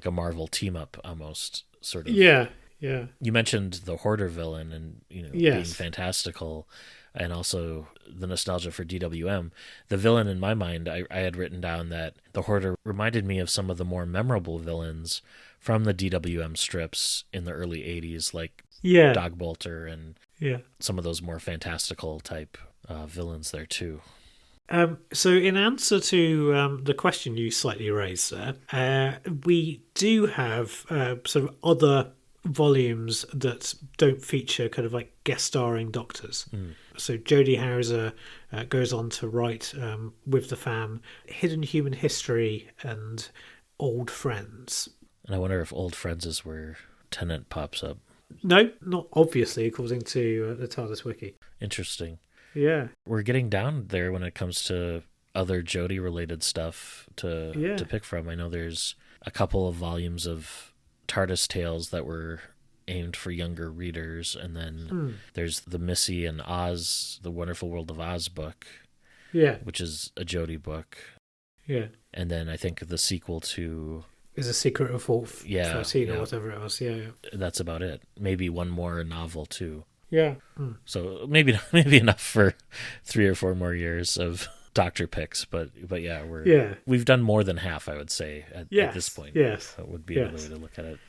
[SPEAKER 2] a Marvel team-up almost, sort of.
[SPEAKER 3] Yeah. Yeah.
[SPEAKER 2] You mentioned the Hoarder villain and being fantastical, and also the nostalgia for DWM. The villain in my mind, I had written down that the Hoarder reminded me of some of the more memorable villains from the DWM strips in the early 80s, like Dog Bolter and some of those more fantastical type villains there too.
[SPEAKER 3] So in answer to the question you slightly raised there, we do have sort of other volumes that don't feature kind of like guest starring doctors. So Jody Houser goes on to write with the fam Hidden Human History and Old Friends.
[SPEAKER 2] And I wonder if Old Friends is where Tennant pops up.
[SPEAKER 3] No, not obviously, according to the TARDIS wiki.
[SPEAKER 2] Interesting.
[SPEAKER 3] Yeah.
[SPEAKER 2] We're getting down there when it comes to other Jody related stuff to pick from. I know there's a couple of volumes of TARDIS tales that were aimed for younger readers, and then there's the Missy and Oz, the Wonderful World of Oz book, which is a Jody book, and then I think the sequel to
[SPEAKER 3] is A Secret of 13 or whatever it was.
[SPEAKER 2] That's about it. Maybe one more novel too. So maybe enough for 3 or 4 more years of Doctor picks, but yeah, we've done more than half, I would say, at this point.
[SPEAKER 3] Yes,
[SPEAKER 2] that would be another way to look at it.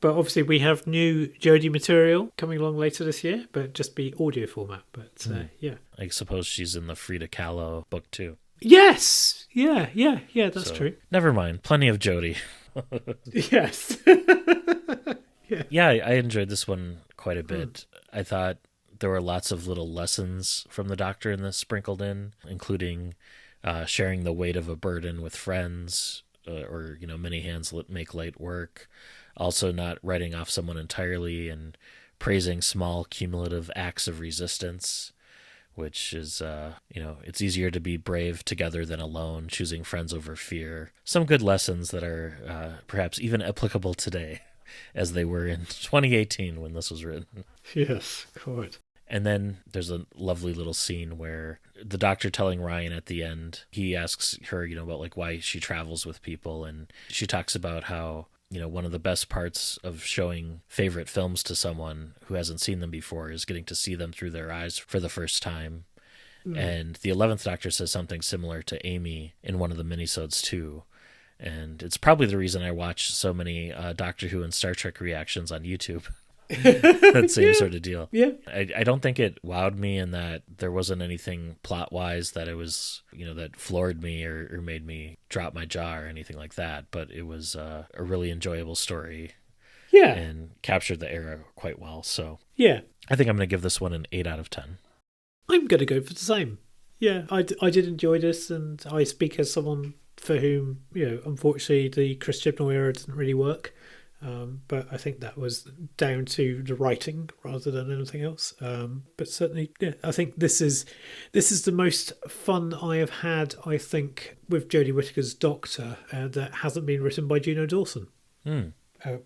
[SPEAKER 3] But obviously, we have new Jodie material coming along later this year, but just be audio format. But
[SPEAKER 2] I suppose she's in the Frida Kahlo book too.
[SPEAKER 3] Yes. Yeah. That's
[SPEAKER 2] So,
[SPEAKER 3] true.
[SPEAKER 2] Never mind. Plenty of Jody.
[SPEAKER 3] Yes.
[SPEAKER 2] Yeah, I enjoyed this one quite a bit. I thought there were lots of little lessons from the Doctor in this sprinkled in, including sharing the weight of a burden with friends, or many hands make light work. Also, not writing off someone entirely and praising small cumulative acts of resistance, which is, it's easier to be brave together than alone, choosing friends over fear. Some good lessons that are perhaps even applicable today, as they were in 2018 when this was written.
[SPEAKER 3] Yes, quite.
[SPEAKER 2] And then there's a lovely little scene where the Doctor telling Ryan at the end, he asks her, about like why she travels with people. And she talks about how, one of the best parts of showing favorite films to someone who hasn't seen them before is getting to see them through their eyes for the first time. And the 11th Doctor says something similar to Amy in one of the minisodes too. And it's probably the reason I watch so many Doctor Who and Star Trek reactions on YouTube. That same sort of deal.
[SPEAKER 3] Yeah.
[SPEAKER 2] I don't think it wowed me in that there wasn't anything plot-wise that it was, that floored me or made me drop my jaw or anything like that. But it was a really enjoyable story.
[SPEAKER 3] Yeah.
[SPEAKER 2] And captured the era quite well. So
[SPEAKER 3] yeah,
[SPEAKER 2] I think I'm going to give this one an 8 out of 10.
[SPEAKER 3] I'm going to go for the same. Yeah, I did enjoy this, and I speak as someone for whom, unfortunately the Chris Chibnall era didn't really work. But I think that was down to the writing rather than anything else. But certainly, yeah, I think this is the most fun I have had, I think, with Jodie Whittaker's Doctor that hasn't been written by Juno Dawson.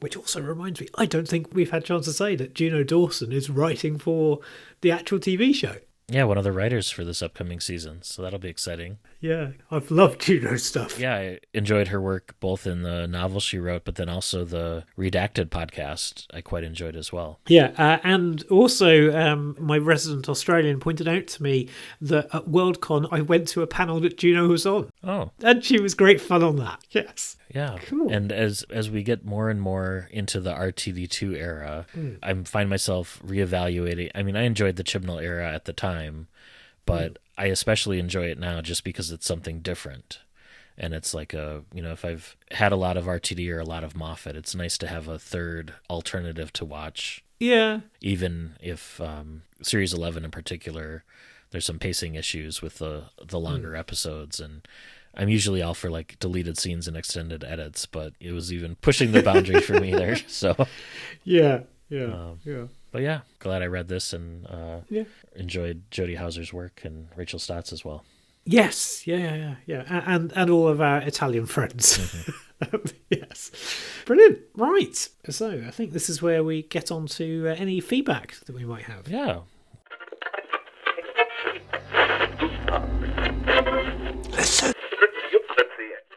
[SPEAKER 3] Which also reminds me, I don't think we've had a chance to say that Juno Dawson is writing for the actual TV show.
[SPEAKER 2] Yeah, one of the writers for this upcoming season, so that'll be exciting.
[SPEAKER 3] Yeah, I've loved Juno's stuff.
[SPEAKER 2] Yeah, I enjoyed her work both in the novel she wrote, but then also the Redacted podcast I quite enjoyed as well.
[SPEAKER 3] Yeah, and also my resident Australian pointed out to me that at Worldcon I went to a panel that Juno was on.
[SPEAKER 2] Oh.
[SPEAKER 3] And she was great fun on that, yes.
[SPEAKER 2] Yeah,
[SPEAKER 3] cool.
[SPEAKER 2] And as we get more and more into the RTD2 era, I find myself reevaluating. I mean, I enjoyed the Chibnall era at the time, but I especially enjoy it now just because it's something different. And it's like if I've had a lot of RTD or a lot of Moffat, it's nice to have a third alternative to watch.
[SPEAKER 3] Yeah.
[SPEAKER 2] Even if Series 11 in particular, there's some pacing issues with the longer episodes, and I'm usually all for like deleted scenes and extended edits, but it was even pushing the boundary for me there. So
[SPEAKER 3] yeah.
[SPEAKER 2] But yeah, glad I read this and enjoyed Jody Houser's work and Rachael Stott's as well.
[SPEAKER 3] Yes, yeah, and all of our Italian friends. Yes, brilliant. Right, so I think this is where we get on to any feedback that we might have.
[SPEAKER 2] Yeah.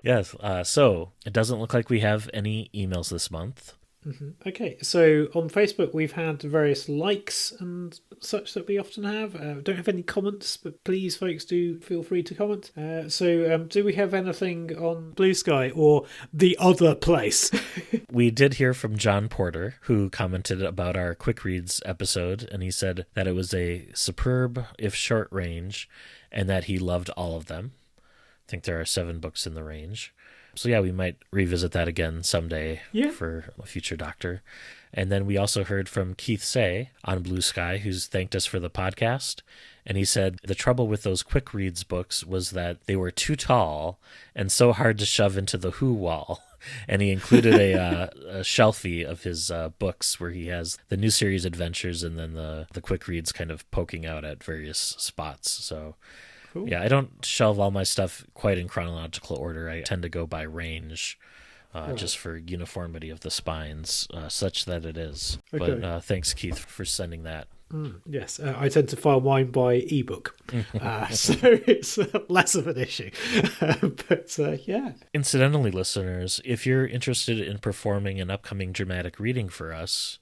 [SPEAKER 2] Yes, so it doesn't look like we have any emails this month.
[SPEAKER 3] Mm-hmm. Okay, so on Facebook we've had various likes and such that we often have. Don't have any comments, but please, folks, do feel free to comment. So do we have anything on Blue Sky or the other place?
[SPEAKER 2] We did hear from John Porter, who commented about our Quick Reads episode, and he said that it was a superb, if short, range, and that he loved all of them. I think there are 7 books in the range. So yeah, we might revisit that again someday for a future Doctor. And then we also heard from Keith Say on Blue Sky, who's thanked us for the podcast. And he said the trouble with those Quick Reads books was that they were too tall and so hard to shove into the Who wall. And he included a shelfie of his books where he has the new series adventures and then the Quick Reads kind of poking out at various spots. So cool. Yeah, I don't shelve all my stuff quite in chronological order. I tend to go by range, just for uniformity of the spines, such that it is. Okay. But thanks, Keith, for sending that.
[SPEAKER 3] Yes, I tend to file mine by ebook, so it's less of an issue. But yeah. Incidentally,
[SPEAKER 2] listeners, if you're interested in performing an upcoming dramatic reading for us,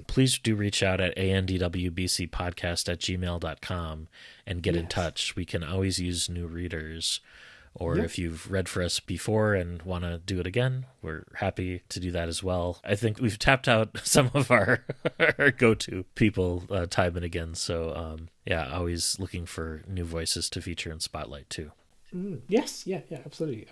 [SPEAKER 2] please do reach out at andwbcpodcast@gmail.com and get in touch. We can always use new readers. Or if you've read for us before and want to do it again, we're happy to do that as well. I think we've tapped out some of our go-to people time and again. So, always looking for new voices to feature in Spotlight, too.
[SPEAKER 3] Yes, yeah, absolutely.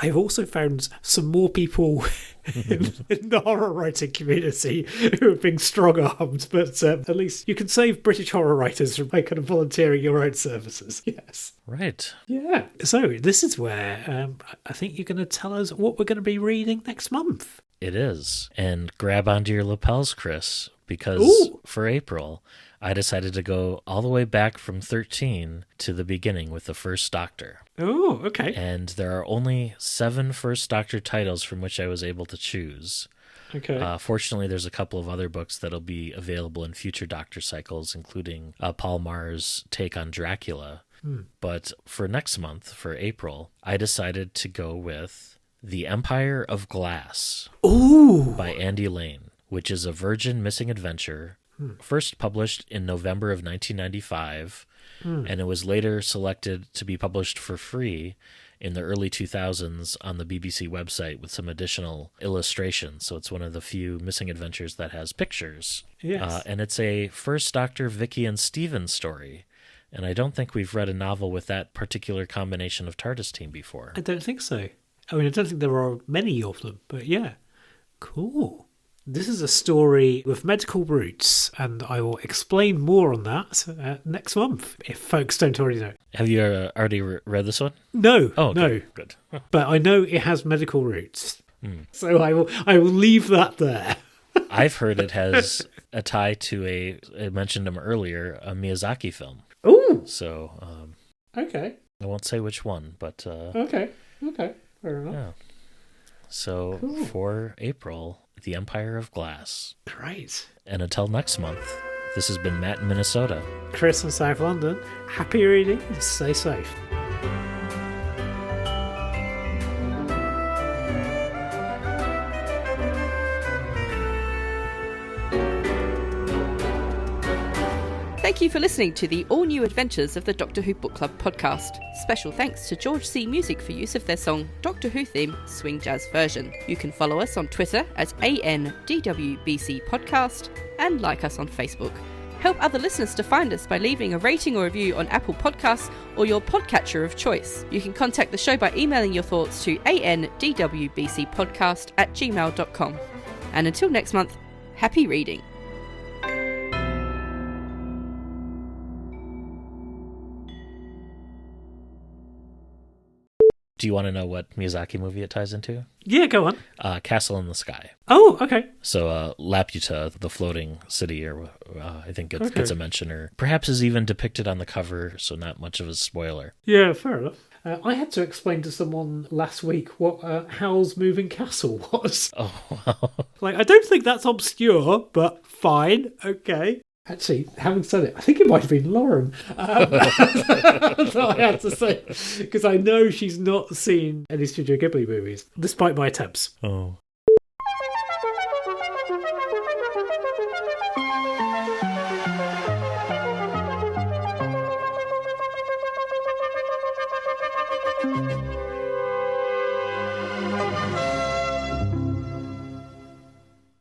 [SPEAKER 3] I've also found some more people in the horror writing community who are being strong-armed, but at least you can save British horror writers from kind of volunteering your own services. Yes.
[SPEAKER 2] Right.
[SPEAKER 3] Yeah. So this is where I think you're going to tell us what we're going to be reading next month.
[SPEAKER 2] It is. And grab onto your lapels, Chris, because for April, I decided to go all the way back from 13 to the beginning with the First Doctor.
[SPEAKER 3] Oh, okay.
[SPEAKER 2] And there are only 7 First Doctor titles from which I was able to choose.
[SPEAKER 3] Okay.
[SPEAKER 2] Fortunately, there's a couple of other books that'll be available in future Doctor cycles, including Paul Marr's take on Dracula. But for next month, for April, I decided to go with The Empire of Glass by Andy Lane, which is a Virgin missing adventure, first published in November of 1995, and it was later selected to be published for free in the early 2000s on the BBC website with some additional illustrations. So it's one of the few missing adventures that has pictures.
[SPEAKER 3] Yes.
[SPEAKER 2] And it's a First Doctor, Vicky, and Steven story. And I don't think we've read a novel with that particular combination of TARDIS team before.
[SPEAKER 3] I don't think so. I mean, I don't think there are many of them, but yeah. Cool. This is a story with medical roots, and I will explain more on that next month, if folks don't already know.
[SPEAKER 2] Have you already read this one?
[SPEAKER 3] No.
[SPEAKER 2] Oh, okay.
[SPEAKER 3] No.
[SPEAKER 2] Good.
[SPEAKER 3] But I know it has medical roots. So I will leave that there.
[SPEAKER 2] I've heard it has a tie to I mentioned him earlier, a Miyazaki film.
[SPEAKER 3] Ooh.
[SPEAKER 2] So,
[SPEAKER 3] Okay.
[SPEAKER 2] I won't say which one, but...
[SPEAKER 3] Okay. Fair enough.
[SPEAKER 2] Yeah. So,
[SPEAKER 3] Cool.
[SPEAKER 2] for April, The Empire of Glass.
[SPEAKER 3] Great.
[SPEAKER 2] And until next month, this has been Matt in Minnesota.
[SPEAKER 3] Chris in South London. Happy reading. Stay safe.
[SPEAKER 1] Thank you for listening to the all-new adventures of the Doctor Who Book Club podcast. Special thanks to George C. Music for use of their song Doctor Who Theme Swing Jazz Version. You can follow us on Twitter at ANDWBC Podcast and like us on Facebook. Help other listeners to find us by leaving a rating or review on Apple Podcasts or your podcatcher of choice. You can contact the show by emailing your thoughts to andwbcpodcast@gmail.com. And until next month, happy reading.
[SPEAKER 2] Do you want to know what Miyazaki movie it ties into?
[SPEAKER 3] Yeah, go on.
[SPEAKER 2] Castle in the Sky.
[SPEAKER 3] Oh, okay.
[SPEAKER 2] So Laputa, the floating city, or I think it gets a mention, or perhaps is even depicted on the cover, so not much of a spoiler.
[SPEAKER 3] Yeah, fair enough. I had to explain to someone last week what Howl's Moving Castle was.
[SPEAKER 2] Oh, wow.
[SPEAKER 3] Like, I don't think that's obscure, but fine, okay. Actually, having said it, I think it might have been Lauren that I had to say, because I know she's not seen any Studio Ghibli movies, despite my attempts.
[SPEAKER 2] Oh.